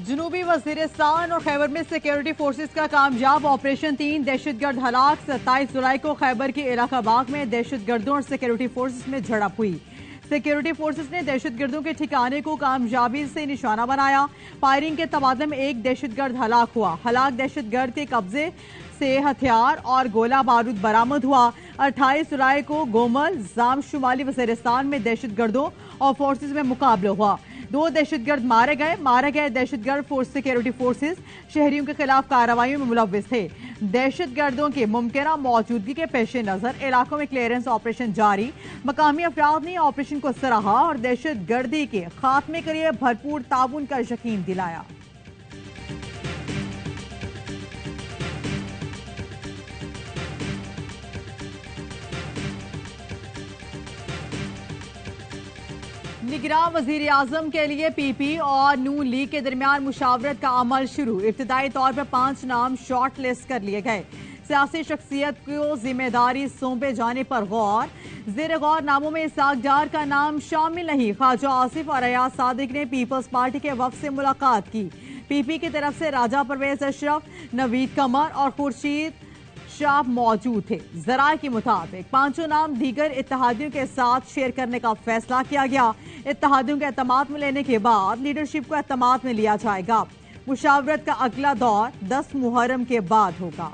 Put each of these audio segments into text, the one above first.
जनूबी वजीरिस्तान और खैबर में सिक्योरिटी फोर्सेस का कामयाब ऑपरेशन 3 दहशतगर्द हलाक। 27 जुलाई को खैबर के इलाका बाग में दहशतगर्दों और सिक्योरिटी फोर्सेस में झड़प हुई। सिक्योरिटी फोर्सेस ने दहशतगर्दों के ठिकाने को कामयाबी से निशाना बनाया। फायरिंग के तबादले में एक दहशतगर्द हलाक हुआ। हलाक दहशतगर्द के कब्जे से हथियार और गोला बारूद बरामद हुआ। 28 जुलाई को गोमल जाम शुमाली वजीरिस्तान में दहशतगर्दों और फोर्सेस में मुकाबला हुआ। 2 दहशतगर्द मारे गए दहशतगर्द सिक्योरिटी फोर्सेस शहरियों के खिलाफ कार्रवाइयों में मुलव्विस थे। दहशतगर्दों की मुमकिना मौजूदगी के पेश नजर इलाकों में क्लियरेंस ऑपरेशन जारी। मकामी अफराद ने ऑपरेशन को सराहा और दहशतगर्दी के खात्मे के लिए भरपूर ताउन का यकीन दिलाया। निगरान वजीर आजम के लिए पीपी और नून लीग के दरमियान मुशावरत का अमल शुरू। इब्तदाई तौर पर 5 नाम शॉर्ट लिस्ट कर लिए गए। सियासी शख्सियत को जिम्मेदारी सौंपे जाने पर गौर। जेर गौर नामों में इसाक डार का नाम शामिल नहीं। ख्वाजा आसिफ और अयाज सादिक ने पीपल्स पार्टी के वफ्द से मुलाकात की। पीपी की तरफ से राजा परवेज अशरफ, नवीद कमर और खुर्शीद शाह मौजूद थे। जराये के मुताबिक 5 नाम दीगर इत्तेहादियों के साथ शेयर करने का फैसला किया गया। इत्तेहादियों के एतमाद में लेने के बाद लीडरशिप को एतमाद में लिया जाएगा। मुशावरत का अगला दौर 10 मुहर्रम के बाद होगा।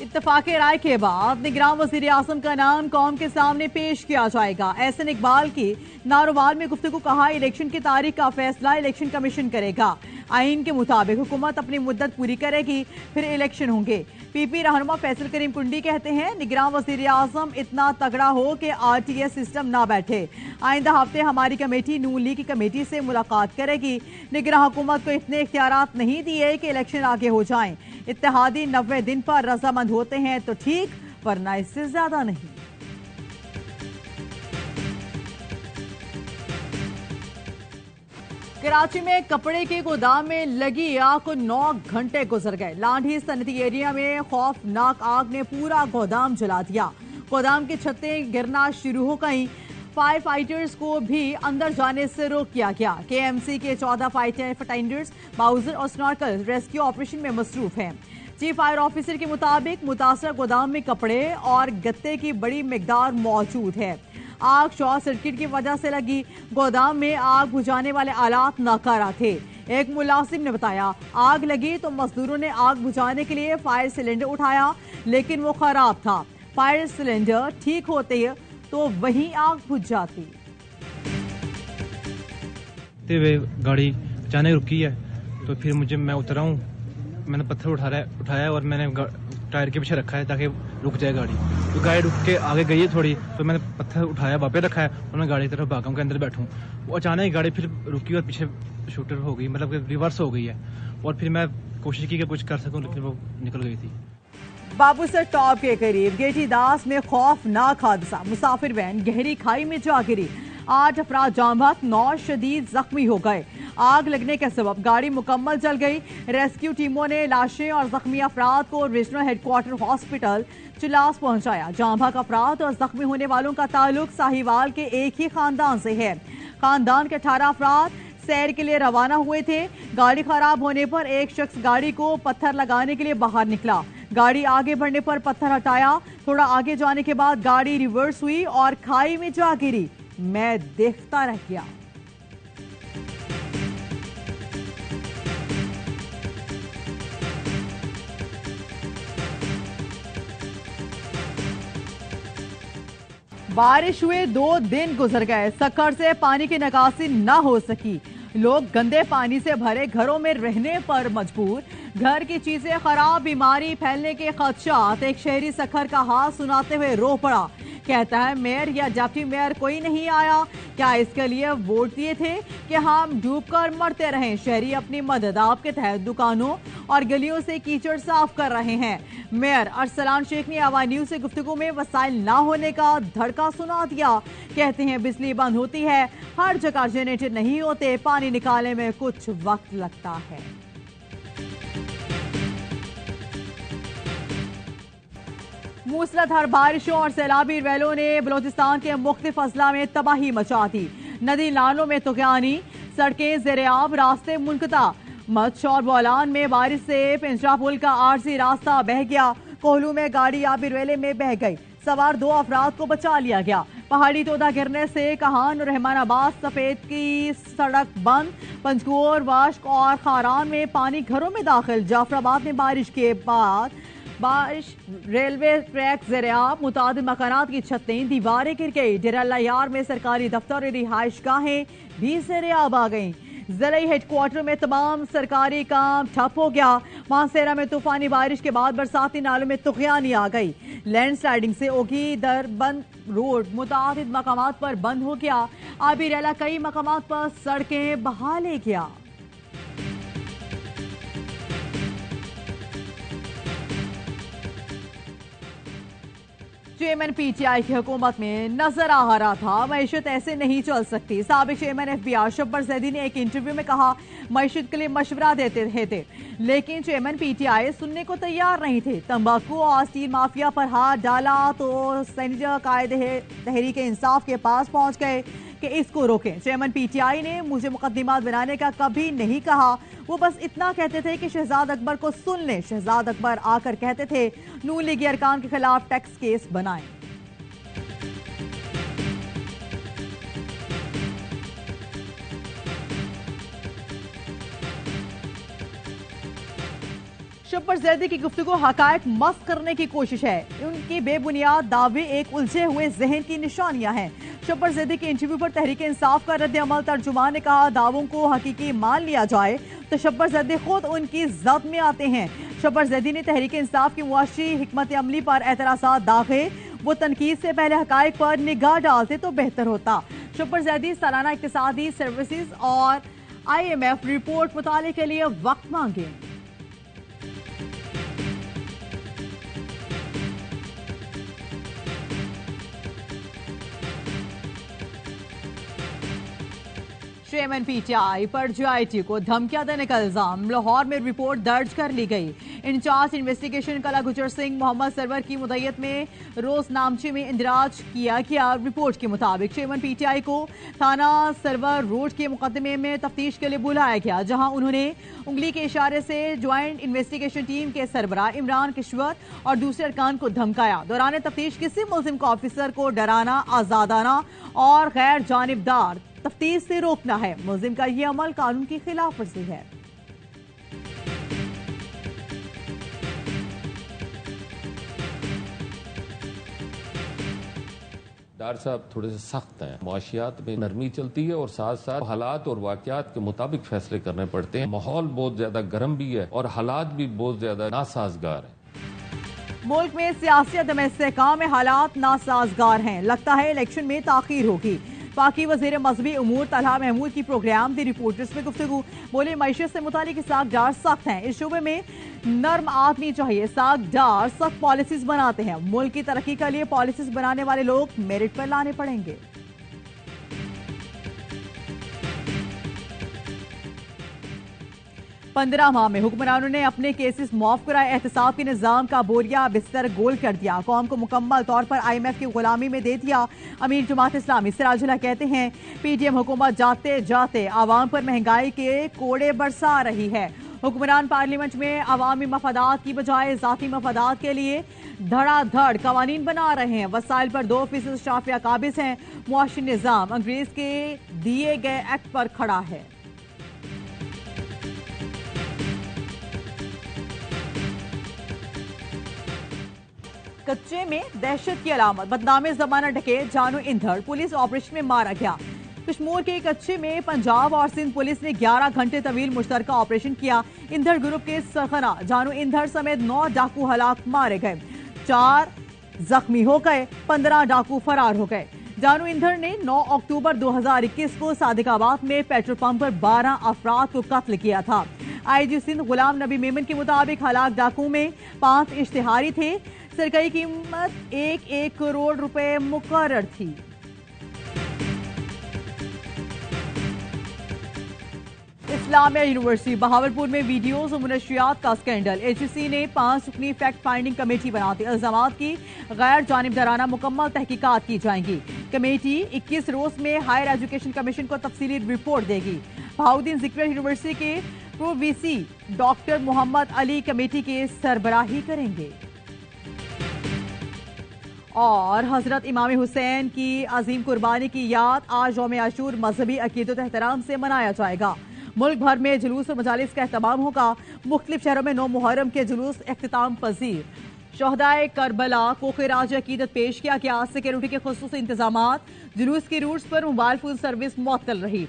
इत्तफाक़े राय के बाद निगरान वज़ीर आज़म का नाम कौम के सामने पेश किया जाएगा। एहसन इकबाल की नारोवाल में गुफ्तगू कहा, इलेक्शन की तारीख का फैसला इलेक्शन कमीशन करेगा। आईन के मुताबिक हुकूमत अपनी मुद्दत पूरी करेगी, फिर इलेक्शन होंगे। पीपी रहनुमा फैसल करीम कुंडी कहते हैं, निगरान वज़ीर आज़म इतना तगड़ा हो कि RTS सिस्टम ना बैठे। आइंदा हफ्ते हमारी कमेटी नून लीग की कमेटी से मुलाकात करेगी। निगरान हुकूमत को इतने इख्तियारात नहीं दिए कि इलेक्शन आगे हो जाएं। इत्तेहादी 90 दिन पर रजामंद होते हैं तो ठीक, वरना इससे ज्यादा नहीं। कराची में कपड़े के गोदाम में लगी आग को 9 घंटे गुजर गए। लांढी सनती एरिया में खौफनाक आग ने पूरा गोदाम जला दिया। गोदाम की छतें गिरना शुरू हो गईं। फायर फाइटर्स को भी अंदर जाने से रोक दिया गया। KMC के 14 फायर फाइटर्स बाउजर और स्नॉर्कल रेस्क्यू ऑपरेशन में मसरूफ हैं। चीफ फायर ऑफिसर के मुताबिक मुतासर गोदाम में कपड़े और गत्ते की बड़ी मिकदार मौजूद है। आग शॉर्ट सर्किट की वजह से लगी। गोदाम में आग बुझाने वाले आलात नाकारा थे। एक मुलाजिम ने बताया, आग लगी तो मजदूरों ने आग बुझाने के लिए फायर सिलेंडर उठाया, लेकिन वो खराब था। फायर सिलेंडर ठीक होते तो वहीं आग बुझ जाती। गाड़ी अचानक रुकी है तो फिर मैं उतरा हूँ, मैंने पत्थर उठाया और मैंने टायर के पीछे रखा है ताकि रुक जाए गाड़ी। तो गाड़ी रुक के आगे गई है थोड़ी, तो मैंने पत्थर उठाया वापस रखा है और मैं गाड़ी की तरफ भागा हूँ के अंदर बैठूँ। वो अचानक गाड़ी फिर रुकी और पीछे शूटर हो गई, मतलब रिवर्स हो गई है। और फिर मैं कोशिश की कि कुछ कर सकूँ, लेकिन वो निकल गई थी। बाबूसर टॉप के करीब गेटी दास में खौफनाक हादसा। मुसाफिर वैन गहरी खाई में जा गिरी। 8 अफराद जाम बहक, 9 शदीद जख्मी हो गए। आग लगने के सबब गाड़ी मुकम्मल जल गई। रेस्क्यू टीमों ने लाशें और जख्मी अफराद को रीजनल हेडक्वार्टर हॉस्पिटल चिलास पहुंचाया। जाम बहक अफराद और जख्मी होने वालों का ताल्लुक साहिवाल के एक ही खानदान से है। खानदान के 18 अफराद सैर के लिए रवाना हुए थे। गाड़ी खराब होने पर एक शख्स गाड़ी को पत्थर लगाने के लिए बाहर निकला। गाड़ी आगे बढ़ने पर पत्थर हटाया। थोड़ा आगे जाने के बाद गाड़ी रिवर्स हुई और खाई में जा गिरी। मैं देखता रह गया। बारिश हुए 2 दिन गुजर गए। सक्खर से पानी की निकासी न हो सकी। लोग गंदे पानी से भरे घरों में रहने पर मजबूर। घर की चीजें खराब, बीमारी फैलने के खदशात। एक शहरी सक्खर का हाल सुनाते हुए रो पड़ा। कहता है, मेयर या डिप्टी मेयर कोई नहीं आया। क्या इसके लिए वोट दिए थे कि हम डूबकर मरते रहें? शहरी अपनी मदद के तहत दुकानों और गलियों से कीचड़ साफ कर रहे हैं। मेयर अरसलान शेख ने आवाज़ न्यूज़ से गुफ्तगू में वसाइल ना होने का धड़का सुना दिया। कहते हैं, बिजली बंद होती है, हर जगह जनरेटर नहीं होते, पानी निकालने में कुछ वक्त लगता है। मूसलाधार बारिशों और सैलाबी रैलों ने बलोचिस्तान के मुख्तलिफ अजला में तबाही मचा दी। नदी नालों में तुगयानी, सड़कें ज़ेर-ए-आब, रास्ते मुनक़ता। मच्छ और बोलान में बारिश से पिंजरा पुल का आरजी रास्ता बह गया। कोहलू में गाड़ी आबी रेले में बह गई। सवार 2 अफराद को बचा लिया गया। पहाड़ी तोदा गिरने से कहान और रहमानाबाद सफेद की सड़क बंद। पंजगोर, वाश्क और खारान में पानी घरों में दाखिल। जाफराबाद में बारिश के बाद रेलवे ट्रैक ज़ेर-ए-आब, मुतादिद मकानात की छतें दीवारें गिर गई। डेरा यार में सरकारी दफ्तर और रिहाइश गाहें भी ज़ेर-ए-आब आ गईं। ज़िले हेडक्वार्टर में तमाम सरकारी काम ठप हो गया। मानसेरा में तूफानी बारिश के बाद बरसाती नालों में तुगयानी आ गई। लैंडस्लाइडिंग से ओगी दरबंद रोड मुतादिद मकामात पर बंद हो गया। आबी रैला कई मकामात पर सड़कें बहा ले गया। चेयरमैन पीटीआई की हुकूमत में नजर आ रहा था मईशत ऐसे नहीं चल सकती। साबिक चेयरमैन एफबीआर शब्बर जैदी ने एक इंटरव्यू में कहा मईशत के लिए मशवरा देते थे, लेकिन चेयरमैन पीटीआई सुनने को तैयार नहीं थे। तंबाकू और स्टील माफिया पर हाथ डाला तो सेनेटर कायदे तहरीक इंसाफ के पास पहुंच गए कि इसको रोकें। चेयरमैन पीटीआई ने मुझे मुकदमात बनाने का कभी नहीं कहा, वो बस इतना कहते थे कि शहजाद अकबर को सुन लें। शहजाद अकबर आकर कहते थे नून लीगी अरकान के खिलाफ टैक्स केस बनाएं। शब्बर जैदी की गुफ्तगू हकायक मस्त करने की कोशिश है। उनकी बेबुनियाद दावे एक उलझे हुए जहन की निशानियां हैं। शब्बर जैदी के इंटरव्यू पर तहरीक इंसाफ का रद्द अमल तर्जुमान ने कहा दावों को हकीकी मान लिया जाए तो शब्बर जैदी खुद उनकी जद में आते हैं। शब्बर जैदी ने तहरीक इंसाफ की मुआशी हिकमत अमली पर एतराज़ात दागे। वो तनकीद से पहले हकायक पर निगाह डालते तो बेहतर होता। शब्बर जैदी सालाना इक्तिसादी सर्विसेज और IMF रिपोर्ट मुताले के लिए वक्त मांगे। चेयरमैन पीटीआई पर JIT को धमकियां देने का इल्जाम। लाहौर में रिपोर्ट दर्ज कर ली गई। इंचार्ज इन्वेस्टिगेशन कला गुजर सिंह मोहम्मद सरवर की मुद्दत में रोजनामचे में इंदराज किया गया। रिपोर्ट के मुताबिक चेयरमैन पीटीआई को थाना सरवर रोड के मुकदमे में तफ्तीश के लिए बुलाया गया, जहां उन्होंने उंगली के इशारे से ज्वाइंट इन्वेस्टिगेशन टीम के सरबराह इमरान किश्वर और दूसरे अरकान को धमकाया। दौरान तफ्तीश किसी मुल्जिम को ऑफिसर को डराना, आजादाना और गैर जानिबदार तफ्तीश से रोकना है। मुल्जिम का यह अमल कानून की खिलाफ वर्जी है। डार साहब थोड़े से सख्त हैं। मुआशियात में नरमी चलती है और साथ साथ हालात और वाकयात के मुताबिक फैसले करने पड़ते हैं। माहौल बहुत ज्यादा गर्म भी है और हालात भी बहुत ज्यादा नासाजगार है। मुल्क में सियासी अदम इस्तेहकाम में हालात नासाजगार हैं। लगता है इलेक्शन में ताखीर होगी। पाकी वजीर मजहबी उमूर तलहा महमूद की प्रोग्राम दी रिपोर्टर्स में गुफ्तगू। बोले मईशत से मुतालिक सागदार सख्त हैं। इस शोबे में नर्म आदमी चाहिए। सागदार सख्त पॉलिसीज बनाते हैं। मुल्क की तरक्की के लिए पॉलिसीज बनाने वाले लोग मेरिट पर लाने पड़ेंगे। पंद्रह माह में हुक्मरानों ने अपने केसेस मुआफ कराए। एहतसाब के निजाम का बोरिया बिस्तर गोल कर दिया। कौम को मुकम्मल तौर पर IMF की गुलामी में दे दिया। अमीर जमात इस्लामी सिराजुल्लाह कहते हैं PDM हुकूमत जाते जाते आवाम पर महंगाई के कोड़े बरसा रही है। हुक्मरान पार्लियामेंट में अवामी मफादात की बजाय जाती मफादात के लिए धड़ाधड़ कवानीन बना रहे हैं। वसाइल पर 2% शाफिया काबिज हैं। मुआशी निजाम अंग्रेज के दिए गए एक्ट पर खड़ा है। कच्चे में दहशत की अलामत। बदनामे जमाना ढके जानू इंधर पुलिस ऑपरेशन में मारा गया। कश्मीर के कच्चे में पंजाब और सिंध पुलिस ने 11 घंटे तवील मुश्तरका ऑपरेशन किया। इंधर ग्रुप के सरगना जानू इंधर समेत 9 डाकू हलाक मारे गए, 4 जख्मी हो गए, 15 डाकू फरार हो गए। जानू इंधर ने 9 अक्टूबर 2021 को सादिकाबाद में पेट्रोल पंप पर 12 अफराद को कत्ल किया था। IG सिंध गुलाम नबी मेमन के मुताबिक हलाक डाकू में 5 इश्तिहारी थे। सरकारी कीमत 1 करोड़ रुपए मुकर्रर थी। इस इस्लामिया यूनिवर्सिटी बहावलपुर में वीडियोज और मुनशियात का स्कैंडल। एचईसी ने 5 रुकनी फैक्ट फाइंडिंग कमेटी बना दी। इल्जामात की गैर जानिबदाराना मुकम्मल तहकीकात की जाएंगी। कमेटी 21 रोज में हायर एजुकेशन कमीशन को तफसीली रिपोर्ट देगी। बहाउद्दीन ज़िक्रिया यूनिवर्सिटी के pro VC doctor Mohammad Ali committee के सरबराही करेंगे। और हजरत इमाम हुसैन की अजीम कुर्बानी की याद आज यौम आशूर मजहबी अकीदत एहतराम से मनाया जाएगा। मुल्क भर में जुलूस और मजालिस का एहतमाम होगा। मुख्तलिफ शहरों में 9 मुहर्रम के जुलूस इख्तिताम पजीर। शहदाए करबला को खिराज अकीदत पेश किया गया। सिक्योरिटी के खुसूसी इंतजामात। जुलूस की रूट्स पर मोबाइल फोन सर्विस मुअत्तल रही।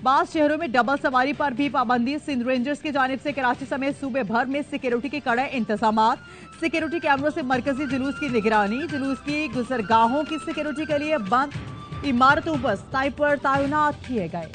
बास शहरों में डबल सवारी पर भी पाबंदी। सिंध रेंजर्स की जानिब से कराची समेत सूबे भर में सिक्योरिटी के कड़े इंतजामात। सिक्योरिटी कैमरों से मरकजी जुलूस की निगरानी। जुलूस की गुजरगाहों की सिक्योरिटी के लिए बंद इमारतों पर स्नाइपर तैनात किए गए।